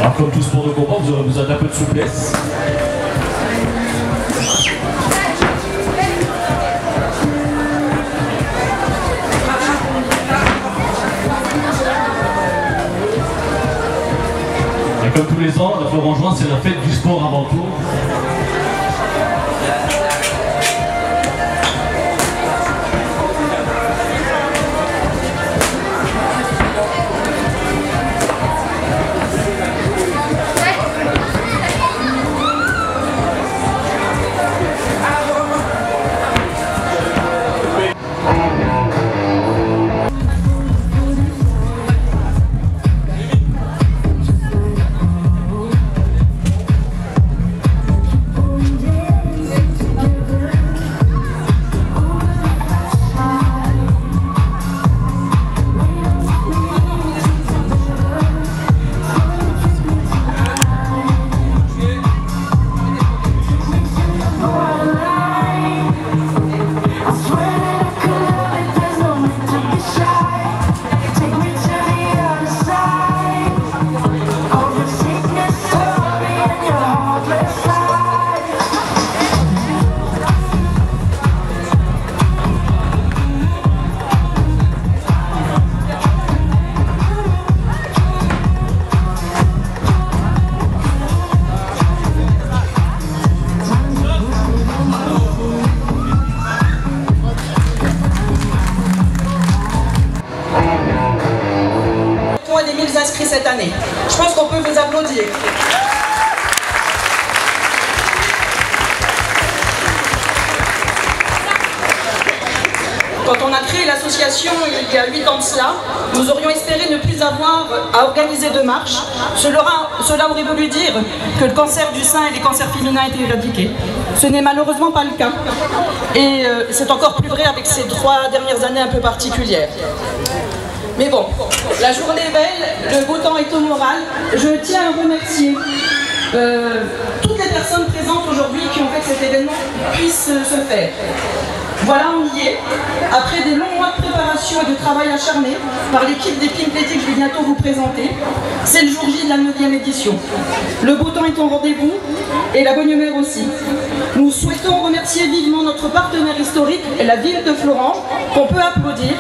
Alors comme tout sport de combat, vous aurez besoin d'un peu de souplesse. Et comme tous les ans, la Florent-Join, c'est la fête du sport avant tout. Inscrits cette année. Je pense qu'on peut vous applaudir. Quand on a créé l'association il y a 8 ans de cela, nous aurions espéré ne plus avoir à organiser de marches. Cela aurait voulu dire que le cancer du sein et les cancers féminins étaient éradiqués. Ce n'est malheureusement pas le cas. Et c'est encore plus vrai avec ces 3 dernières années un peu particulières. Mais bon, la journée est belle, le beau temps est au moral. Je tiens à remercier toutes les personnes présentes aujourd'hui qui ont fait que cet événement puisse se faire. Voilà, on y est. Après des longs mois de préparation et de travail acharné par l'équipe des Pink Lady que je vais bientôt vous présenter, c'est le jour J de la 9e édition. Le beau temps est au rendez-vous et la bonne humeur aussi. Nous souhaitons remercier vivement notre partenaire historique, la ville de Florent, qu'on peut applaudir.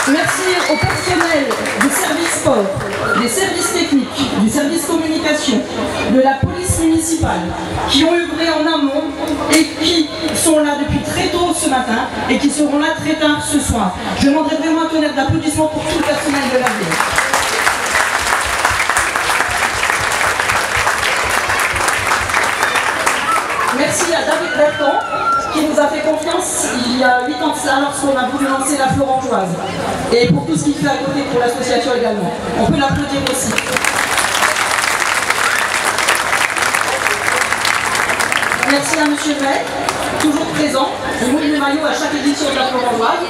Merci au personnel du service sport, des services techniques, du service communication, de la police municipale, qui ont œuvré en amont et qui sont là depuis très tôt ce matin et qui seront là très tard ce soir. Je demanderai vraiment un tonnerre d'applaudissements pour tout le personnel de la ville. Merci à David Berton, qui nous a fait confiance il y a 8 ans de cela lorsqu'on a voulu lancer la Florent-Joise. Et pour tout ce qu'il fait à côté pour l'association également. On peut l'applaudir aussi. Merci à Monsieur May, toujours présent. Il mouille le maillot à chaque édition de la Florent-Joise.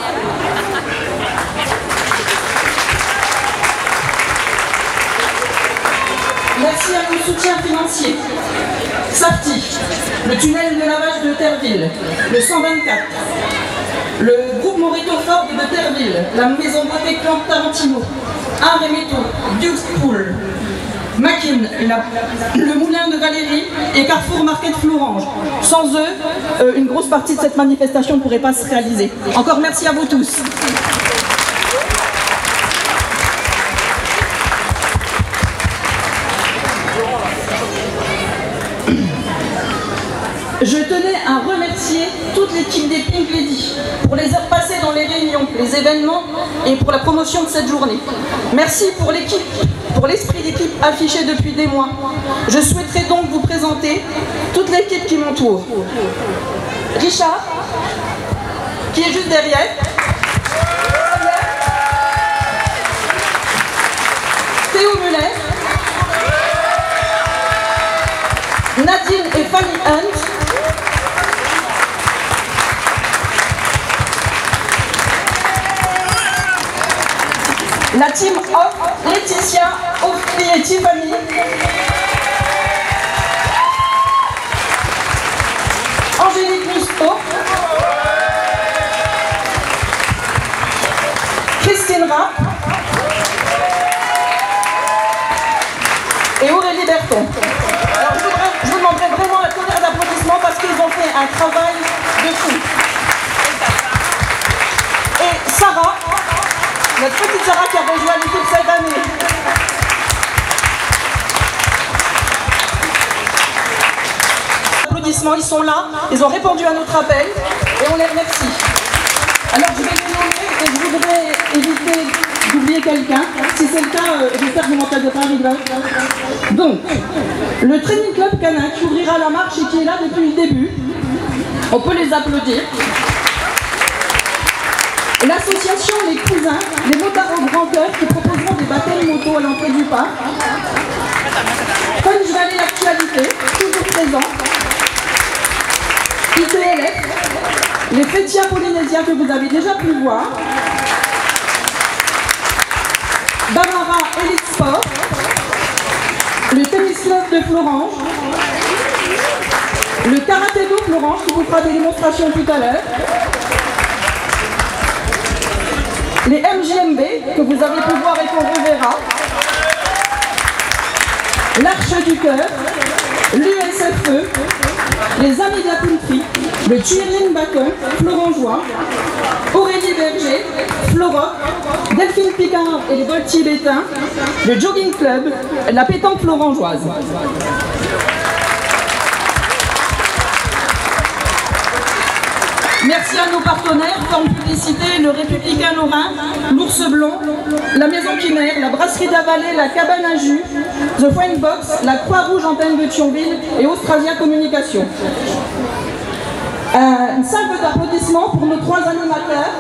Merci à nos soutiens financiers. Safety, le tunnel de lavage de Terville, le 124, le groupe Morito Ford de Terville, la maison beauté Clan Tarantino, Art et Métaux, Duke's Pool, Mackin, le moulin de Valérie et Carrefour Market Florange. Sans eux, une grosse partie de cette manifestation ne pourrait pas se réaliser. Encore merci à vous tous. Je tenais à remercier toute l'équipe des Pink Lady pour les heures passées dans les réunions, les événements et pour la promotion de cette journée. Merci pour l'équipe, pour l'esprit d'équipe affiché depuis des mois. Je souhaiterais donc vous présenter toute l'équipe qui m'entoure. Richard, qui est juste derrière. Théo Muller. Nadine et Fanny Hunt. La team off, Laetitia, Ophi et Tiffany. Angélique Mousto. Sarah et Aurélie Berton. Alors je vous demanderai vraiment la tonnerre d'applaudissements parce qu'ils ont fait un travail de fou. Et Sarah, notre petite Sarah qui a rejoint l'équipe cette année. Applaudissements, ils sont là, ils ont répondu à notre appel et on les remercie. Alors je vais les nommer et je voudrais éviter d'oublier quelqu'un. Si c'est le cas, j'espère que vous m'entendez pas, Rival. Donc, le Training Club Canin qui ouvrira la marche et qui est là depuis le début. On peut les applaudir. L'association Les Cousins, les motards au grand cœur qui proposeront des baptêmes moto à l'entrée du parc. Punch Valley Actualité, toujours présent. ITLF, les Fétia Polynésiens que vous avez déjà pu voir. Bamara Elite Sport, le Tennis Club de Florange, le Karaté d'eau Florange qui vous fera des démonstrations tout à l'heure, les MJMB que vous avez pu voir et qu'on reverra, l'Arche du Cœur, l'USFE, les Amis de la Country, le Cheering Bacon, Florangeois, Aurélie Berger, Floroc, Delphine Picard et les vols tibétains, le Jogging Club, la pétanque florangeoise. Merci à nos partenaires, Forme Publicité, le Républicain Lorrain, l'Ours Blond, la Maison Quimère, la Brasserie d'Avalée, la Cabane à Jus, The Friend Box, la Croix-Rouge Antenne de Thionville et Australia Communication. Une salve d'applaudissements pour nos trois animateurs,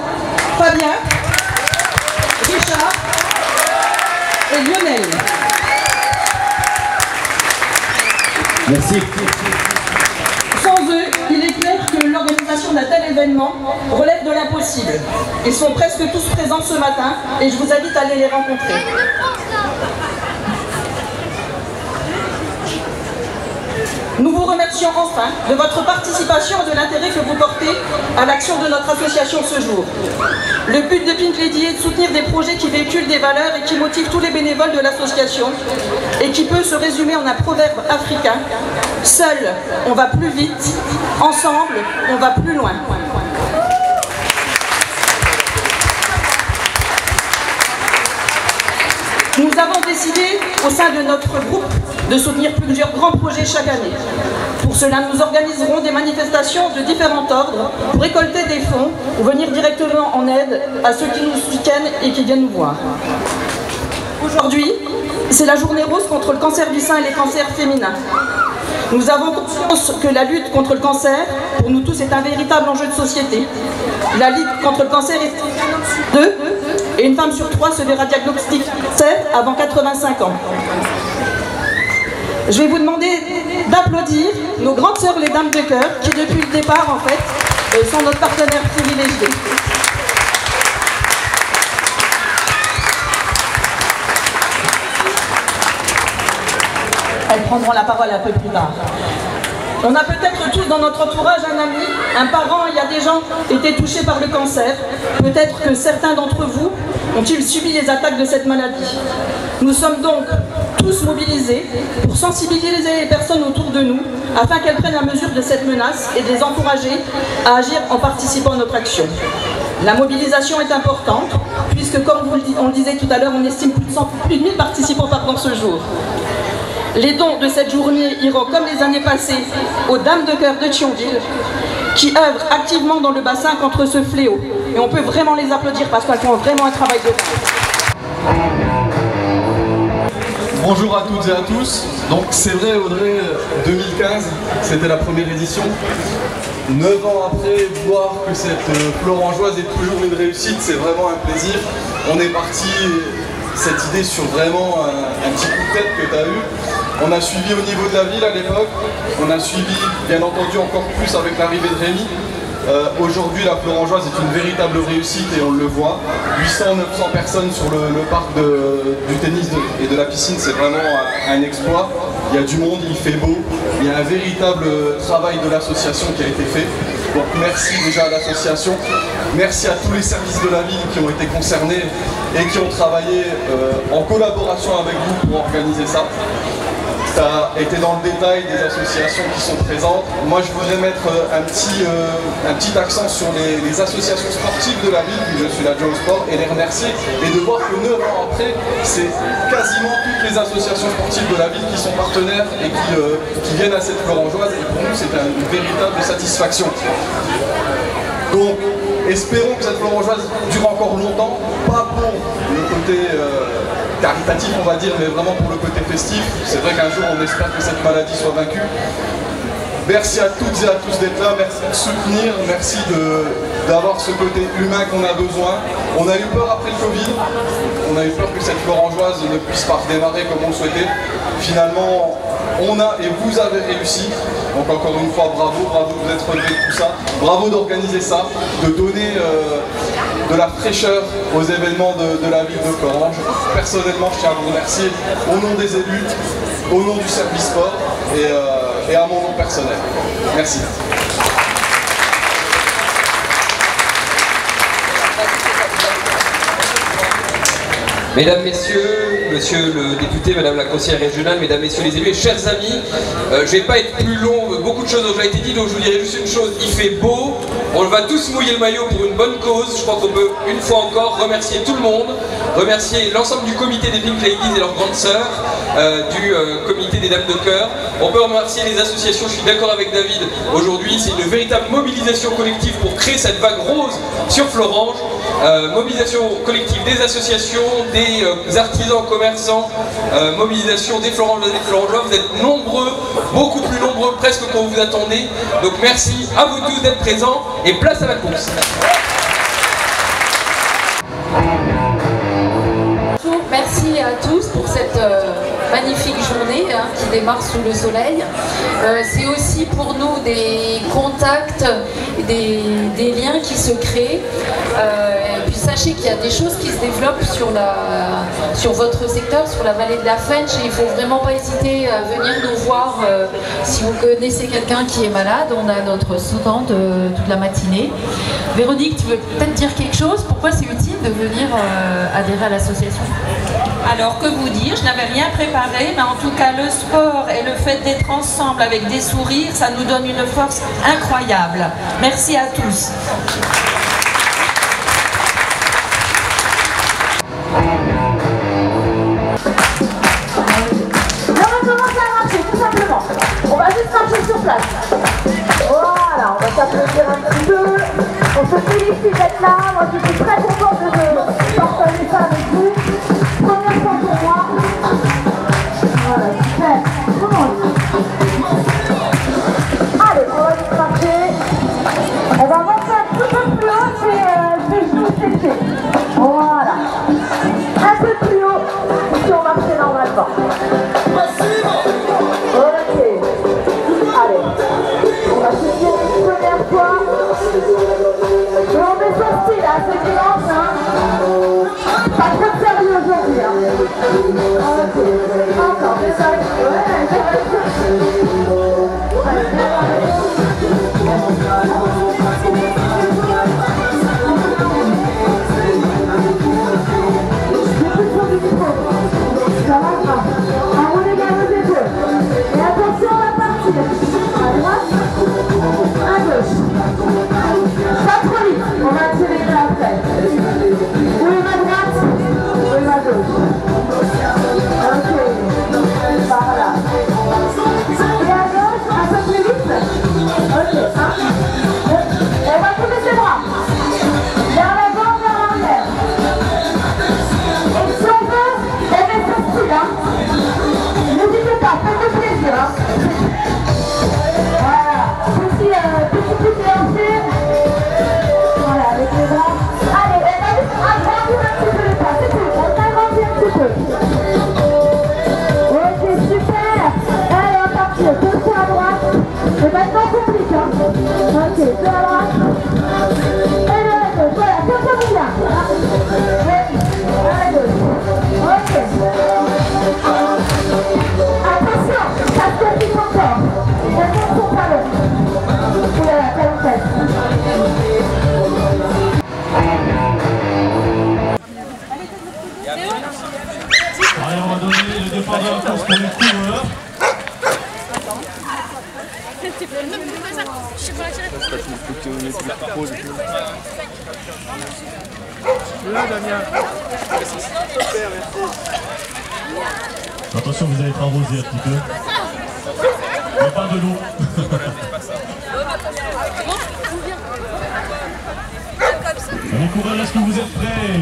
Fabien, Richard et Lionel. Merci. Sans eux, il est clair que l'organisation d'un tel événement relève de l'impossible. Ils sont presque tous présents ce matin et je vous invite à aller les rencontrer. Nous vous remercions enfin de votre participation et de l'intérêt que vous portez à l'action de notre association ce jour. Le but de Pink Lady est de soutenir des projets qui véhiculent des valeurs et qui motivent tous les bénévoles de l'association et qui peut se résumer en un proverbe africain. Seul, on va plus vite, ensemble, on va plus loin. Nous avons décidé, au sein de notre groupe, de soutenir plusieurs grands projets chaque année. Pour cela, nous organiserons des manifestations de différents ordres pour récolter des fonds ou venir directement en aide à ceux qui nous soutiennent et qui viennent nous voir. Aujourd'hui, c'est la journée rose contre le cancer du sein et les cancers féminins. Nous avons conscience que la lutte contre le cancer, pour nous tous, est un véritable enjeu de société. La lutte contre le cancer est 2 et une femme sur 3 se verra diagnostiquer cancer avant 85 ans. Je vais vous demander d'applaudir nos grandes sœurs, les Dames de Cœur, qui depuis le départ, en fait, sont notre partenaire privilégié. Elles prendront la parole un peu plus tard. On a peut-être tous dans notre entourage un ami, un parent, il y a des gens qui étaient touchés par le cancer. Peut-être que certains d'entre vous ont-ils subi les attaques de cette maladie. Nous sommes donc tous mobilisés pour sensibiliser les personnes autour de nous afin qu'elles prennent la mesure de cette menace et de les encourager à agir en participant à notre action. La mobilisation est importante puisque, comme on le disait tout à l'heure, on estime plus de 1000 participants ce jour. Les dons de cette journée iront, comme les années passées, aux Dames de Cœur de Thionville, qui œuvrent activement dans le bassin contre ce fléau. Et on peut vraiment les applaudir parce qu'elles font vraiment un travail de fond. Bonjour à toutes et à tous. Donc c'est vrai Audrey, 2015, c'était la première édition. 9 ans après, voir que cette Florangeoise est toujours une réussite, c'est vraiment un plaisir. On est parti, cette idée sur vraiment un petit coup de tête que tu as eu. On a suivi au niveau de la ville à l'époque, on a suivi bien entendu encore plus avec l'arrivée de Rémi. Aujourd'hui la Florangeoise est une véritable réussite et on le voit. 800-900 personnes sur le parc du tennis et de la piscine, c'est vraiment un exploit. Il y a du monde, il fait beau, il y a un véritable travail de l'association qui a été fait. Donc merci déjà à l'association, merci à tous les services de la ville qui ont été concernés et qui ont travaillé en collaboration avec vous pour organiser ça. Ça a été dans le détail des associations qui sont présentes. Moi, je voudrais mettre un petit accent sur les associations sportives de la ville, puis je suis là au sport, et les remercier. Et de voir que 9 ans après, c'est quasiment toutes les associations sportives de la ville qui sont partenaires et qui viennent à cette florangeoise. Et pour nous, c'est une véritable satisfaction. Donc, espérons que cette florangeoise dure encore longtemps, pas pour le côté caritatif on va dire, mais vraiment pour le côté festif. C'est vrai qu'un jour on espère que cette maladie soit vaincue. Merci à toutes et à tous d'être là, merci de soutenir, merci d'avoir ce côté humain qu'on a besoin. On a eu peur après le Covid, on a eu peur que cette florangeoise ne puisse pas redémarrer comme on le souhaitait. Finalement, on a et vous avez réussi. Donc encore une fois, bravo, bravo de vous être relevé de tout ça. Bravo d'organiser ça, de donner de la fraîcheur aux événements de la ville de Florange. Personnellement, je tiens à vous remercier au nom des élus, au nom du service sport et à mon nom personnel. Merci. Mesdames, Messieurs, Monsieur le député, Madame la conseillère régionale, Mesdames, Messieurs les élus et chers amis, je ne vais pas être plus long, beaucoup de choses ont déjà été dites, donc je vous dirai juste une chose, il fait beau, on va tous mouiller le maillot pour une bonne cause, je crois qu'on peut une fois encore remercier tout le monde, remercier l'ensemble du comité des Pink Ladies et leurs grandes sœurs, du comité des Dames de Cœur, on peut remercier les associations, je suis d'accord avec David, aujourd'hui c'est une véritable mobilisation collective pour créer cette vague rose sur Florange, mobilisation collective des associations, des artisans, commerçants, mobilisation des Florangeois et des Florangeois. Vous êtes nombreux, beaucoup plus nombreux presque qu'on vous attendait. Donc merci à vous tous d'être présents et place à la course. Bonjour, merci à tous pour cette magnifique journée qui démarre sous le soleil. C'est aussi pour nous des contacts, des liens qui se créent. Et puis sachez qu'il y a des choses qui se développent sur votre secteur, sur la vallée de la Fench, et il ne faut vraiment pas hésiter à venir nous voir si vous connaissez quelqu'un qui est malade. On a notre stand toute la matinée. Véronique, tu veux peut-être dire quelque chose? Pourquoi c'est utile de venir adhérer à l'association? Alors que vous dire, je n'avais rien préparé, mais en tout cas le sport et le fait d'être ensemble avec des sourires, ça nous donne une force incroyable. Merci à tous. On va commencer à marcher, tout simplement. On va juste marcher sur place. Voilà, on va s'applaudir un petit peu. On se félicite d'être là. Moi, je suis très contente de partager ça avec vous. Première fois pour moi. Voilà, super. Comment on dit? Allez, on va juste marcher. On va monter un petit peu plus haut, c'est les genoux séchés. Voilà. Un peu plus haut, si on marchait normalement. Ok. Allez. On va se dire une première fois. Et on met son style, hein, c'est dimanche, hein. Pas trop de sérieux aujourd'hui, hein. Ok. Encore, c'est ça. Ça va grave. On regarde les épaules. Et attention, on va partir. À droite, à gauche. Pas trop vite, on va accélérer après. Où est ma droite? Où est ma gauche? Ok. Par là. Et à gauche, un peu plus vite. Ok. 1, 2, Lorsqu'on est coureur, attention, vous allez être arrosé un petit peu. Mais pas de l'eau. Les coureurs, est-ce que vous êtes prêts?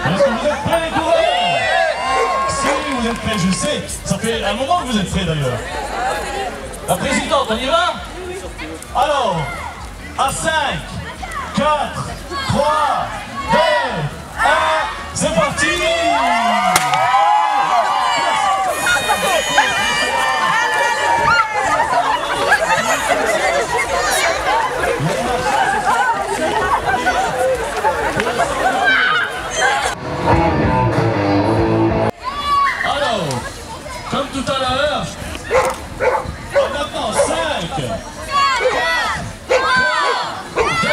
Est-ce que vous êtes prêts, les coureurs? Si vous êtes prêts, je sais. Ça fait un moment que vous êtes prêts d'ailleurs. La présidente, on y va? Alors, à 5, 4, 3, 2, 1, c'est parti! Alors, comme tout à l'heure, maintenant 5, 4, 3, 2, 1,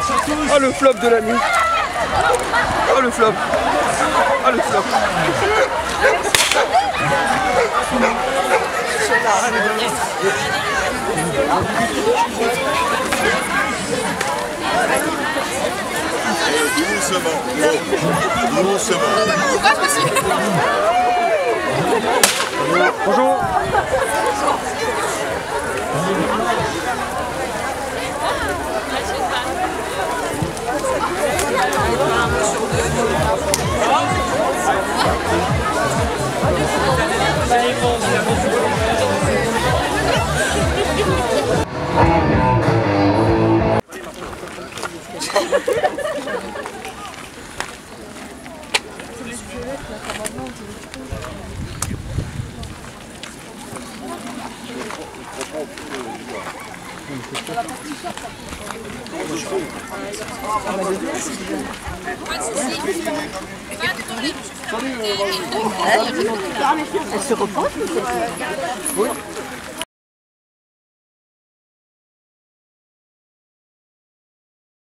c'est parti! Oh le flop de la nuit. Oh le flop. Oh le flop. Doucement. Bonjour. Elle se repose.